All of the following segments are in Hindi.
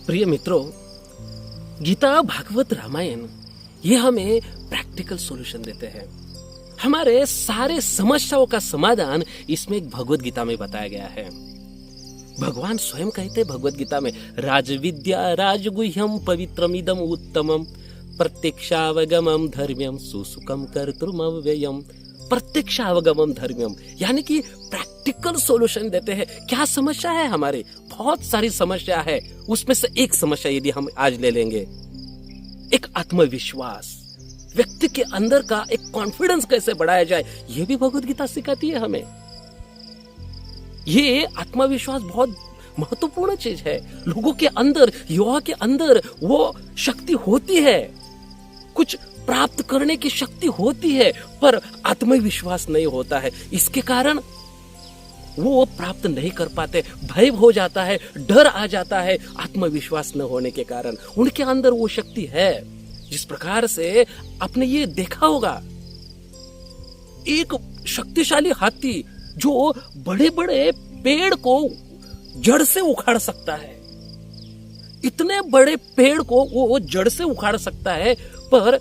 प्रिय मित्रों, गीता, भागवत, रामायण ये हमें प्रैक्टिकल सॉल्यूशन देते हैं। हमारे सारे समस्याओं का समाधान इसमें एक भगवत गीता में बताया गया है। भगवान स्वयं कहते हैं भगवत गीता में, राजविद्या राजगुह्यम पवित्रमिदम उत्तमम प्रत्यक्षावगमम धर्म्यम सुसुखम कर्तृमव्ययम। प्रत्यक्षावगमम धर्म्यम यानी कि प्रैक्टिकल सॉल्यूशन देते हैं। क्या समस्या है हमारे? बहुत सारी समस्या है, उसमें से एक समस्या यदि हम आज ले लेंगे, एक आत्मविश्वास, व्यक्ति के अंदर का एक कॉन्फिडेंस कैसे बढ़ाया जाए, यह भी भगवत गीता सिखाती है हमें। ये आत्मविश्वास बहुत महत्वपूर्ण चीज है। लोगों के अंदर, युवा के अंदर वो शक्ति होती है, कुछ प्राप्त करने की शक्ति होती है, पर आत्मविश्वास नहीं होता है। इसके कारण वो प्राप्त नहीं कर पाते, भय हो जाता है, डर आ जाता है। आत्मविश्वास न होने के कारण उनके अंदर वो शक्ति है। जिस प्रकार से आपने ये देखा होगा, एक शक्तिशाली हाथी जो बड़े बड़े पेड़ को जड़ से उखाड़ सकता है, इतने बड़े पेड़ को वो जड़ से उखाड़ सकता है, पर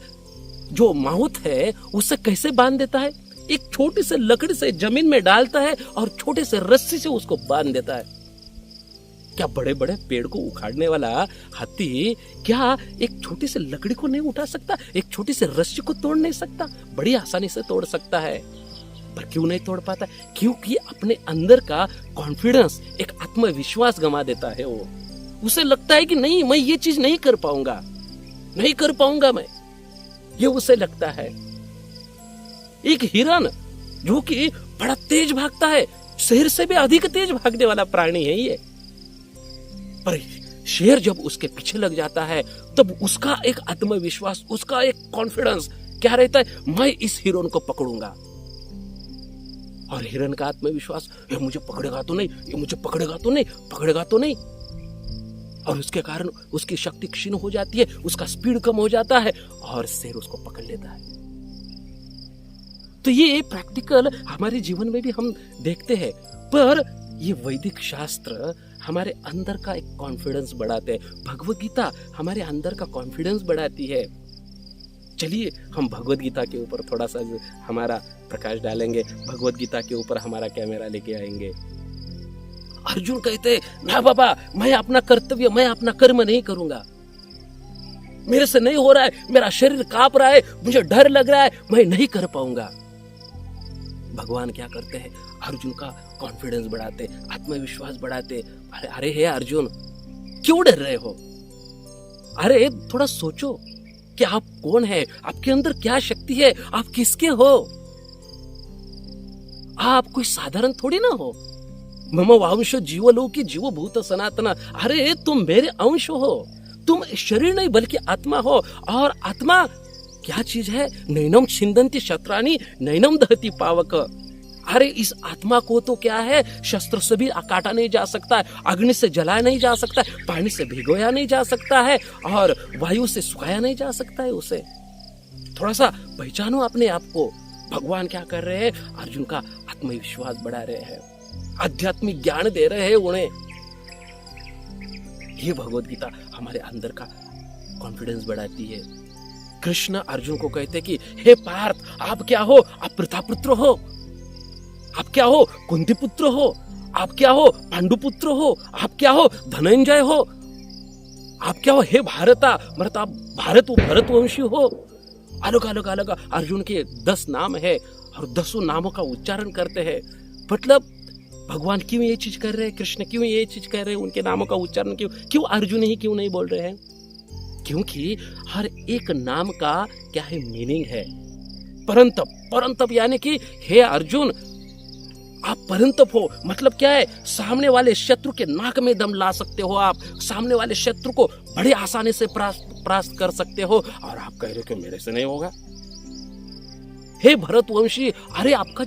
जो माउथ है उसे कैसे बांध देता है? एक छोटी से लकड़ी से जमीन में डालता है और छोटे से रस्सी से उसको बांध देता है। क्या बड़े बड़े पेड़ को उखाड़ने वाला हाथी क्या एक छोटी से लकड़ी को नहीं उठा सकता? एक छोटी से रस्सी को तोड़ नहीं सकता? बड़ी आसानी से तोड़ सकता है, पर क्यों नहीं तोड़ पाता? क्योंकि अपने अंदर का कॉन्फिडेंस, एक आत्मविश्वास गंवा देता है। वो उसे लगता है कि नहीं, मैं ये चीज नहीं कर पाऊंगा, नहीं कर पाऊंगा मैं, ये उसे लगता है। एक हिरन जो कि बड़ा तेज भागता है, शेर से भी अधिक तेज भागने वाला प्राणी है ये, पर शेर जब उसके पीछे लग जाता है तब उसका एक आत्मविश्वास, उसका एक कॉन्फिडेंस क्या रहता है? मैं इस हिरन को पकड़ूंगा। और हिरन का आत्मविश्वास, ये मुझे पकड़ेगा तो नहीं, ये मुझे पकड़ेगा तो नहीं, पकड़ेगा तो नहीं। और उसके कारण उसकी शक्ति क्षीण हो जाती है, उसका स्पीड कम हो जाता है और शेर उसको पकड़ लेता है। तो ये प्रैक्टिकल हमारे जीवन में भी हम देखते हैं, पर ये वैदिक शास्त्र हमारे अंदर का एक कॉन्फिडेंस बढ़ाते हैं। भगवत गीता हमारे अंदर का कॉन्फिडेंस बढ़ाती है। चलिए हम भगवत गीता के ऊपर थोड़ा सा हमारा प्रकाश डालेंगे, भगवत गीता के ऊपर हमारा कैमरा लेके आएंगे। अर्जुन कहते हैं, ना बाबा, मैं अपना कर्तव्य, मैं अपना कर्म नहीं करूंगा, मेरे से नहीं हो रहा है, मेरा शरीर कांप रहा है, मुझे डर लग रहा है, मैं नहीं कर पाऊंगा। भगवान क्या करते हैं? अर्जुन का कॉन्फिडेंस बढ़ाते, आत्मविश्वास बढ़ाते। अरे हे अर्जुन, क्यों डर रहे हो? अरे थोड़ा सोचो कि आप कौन है, आपके अंदर क्या शक्ति है, आप किसके हो? आप कोई साधारण थोड़ी ना हो। मम वांश जीवलोकी जीवभूत सनातना। अरे तुम मेरे अंश हो, तुम शरीर नहीं बल्कि आत्मा हो। और आत्मा क्या चीज है? नैनम छिंदन्ति शस्त्राणि नैनम दहति पावक। अरे इस आत्मा को तो क्या है, शस्त्र से भी काटा नहीं जा सकता है, अग्नि से जलाया नहीं जा सकता है, पानी से भिगोया नहीं जा सकता है, और वायु से सुखाया नहीं जा सकता है उसे। थोड़ा सा पहचानो अपने आप को। भगवान क्या कर रहे हैं? अर्जुन का आत्मविश्वास बढ़ा रहे हैं, आध्यात्मिक ज्ञान दे रहे हैं उन्हें। ये भगवत गीता हमारे अंदर का कॉन्फिडेंस बढ़ाती है। कृष्ण अर्जुन को कहते कि हे पार्थ, आप क्या हो? आप प्रतापुत्र हो। आप क्या हो? कुंती पुत्र हो। आप क्या हो? पांडुपुत्र हो। आप क्या हो? धनंजय हो। आप क्या हो? हे भारता, मतलब आप भरतवंशी हो। अलग अलग अलग अर्जुन के 10 नाम है और 10 नामों का उच्चारण करते हैं। मतलब भगवान क्यों ये चीज कर रहे हैं? कृष्ण क्यों ये चीज कर रहे हैं? उनके नामों का उच्चारण क्यों अर्जुन ही क्यों नहीं बोल रहे हैं? क्योंकि हर एक नाम का क्या है? मीनिंग है। परंतप, परंतप यानी कि हे अर्जुन, आप परंतप हो। मतलब क्या है? सामने वाले शत्रु के नाक में दम ला सकते हो आप, सामने वाले शत्रु को बड़े आसानी से परास्त कर सकते हो। और आप कह रहे हो कि मेरे से नहीं होगा। हे भरतवंशी, अरे आपका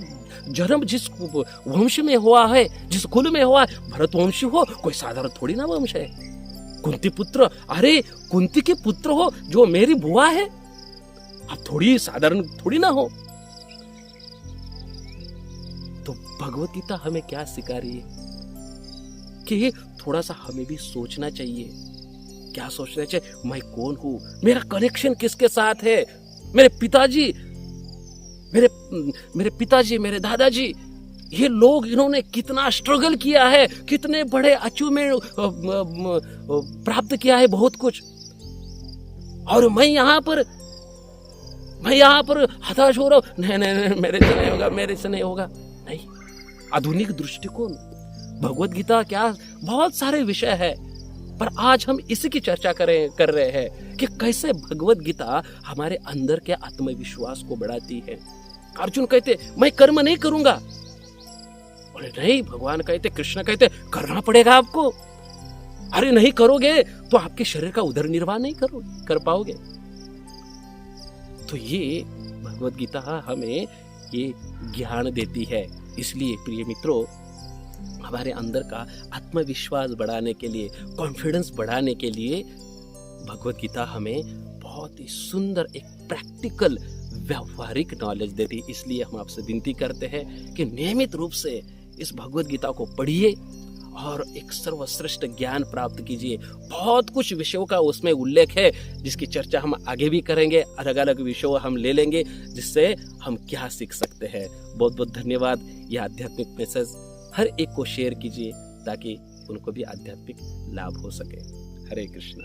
जन्म जिस वंश में हुआ है, जिस कुल में हुआ है, भरतवंशी हो, कोई साधारण थोड़ी ना वंश है। कुंती पुत्र, अरे कुंती के पुत्र हो जो मेरी बुआ है, आप थोड़ी साधारण थोड़ी ना हो। तो भगवत गीता हमें क्या सिखा रही है कि थोड़ा सा हमें भी सोचना चाहिए। क्या सोच रहे थे, मैं कौन हूं, मेरा कनेक्शन किसके साथ है, मेरे पिताजी, मेरे पिताजी, मेरे दादाजी, ये लोग इन्होंने कितना स्ट्रगल किया है, कितने बड़े अचीवमेंट प्राप्त किया है, बहुत कुछ, और मैं यहाँ पर हताश हो रहा हूं, नहीं, मेरे से नहीं होगा, मेरे से नहीं होगा। नहीं, आधुनिक दृष्टिकोण, भगवत गीता क्या बहुत सारे विषय है, पर आज हम इसी की चर्चा कर रहे हैं कि कैसे भगवत गीता हमारे अंदर के आत्मविश्वास को बढ़ाती है। अर्जुन कहते मैं कर्म नहीं करूंगा, बोले नहीं, भगवान कहते, कृष्ण कहते करना पड़ेगा आपको, अरे नहीं करोगे तो आपके शरीर का उदर निर्वाह नहीं कर पाओगे। तो ये भगवत गीता हमें ये ज्ञान देती है। इसलिए प्रिय मित्रों, हमारे अंदर का आत्मविश्वास बढ़ाने के लिए, कॉन्फिडेंस बढ़ाने के लिए भगवत गीता हमें बहुत ही सुंदर एक प्रैक्टिकल व्यावहारिक नॉलेज देती है। इसलिए हम आपसे विनती करते हैं कि नियमित रूप से इस भगवत गीता को पढ़िए और एक सर्वश्रेष्ठ ज्ञान प्राप्त कीजिए। बहुत कुछ विषयों का उसमें उल्लेख है, जिसकी चर्चा हम आगे भी करेंगे, अलग अलग विषयों हम ले लेंगे, जिससे हम क्या सीख सकते हैं। बहुत बहुत धन्यवाद। यह आध्यात्मिक मैसेज हर एक को शेयर कीजिए ताकि उनको भी आध्यात्मिक लाभ हो सके। हरे कृष्ण।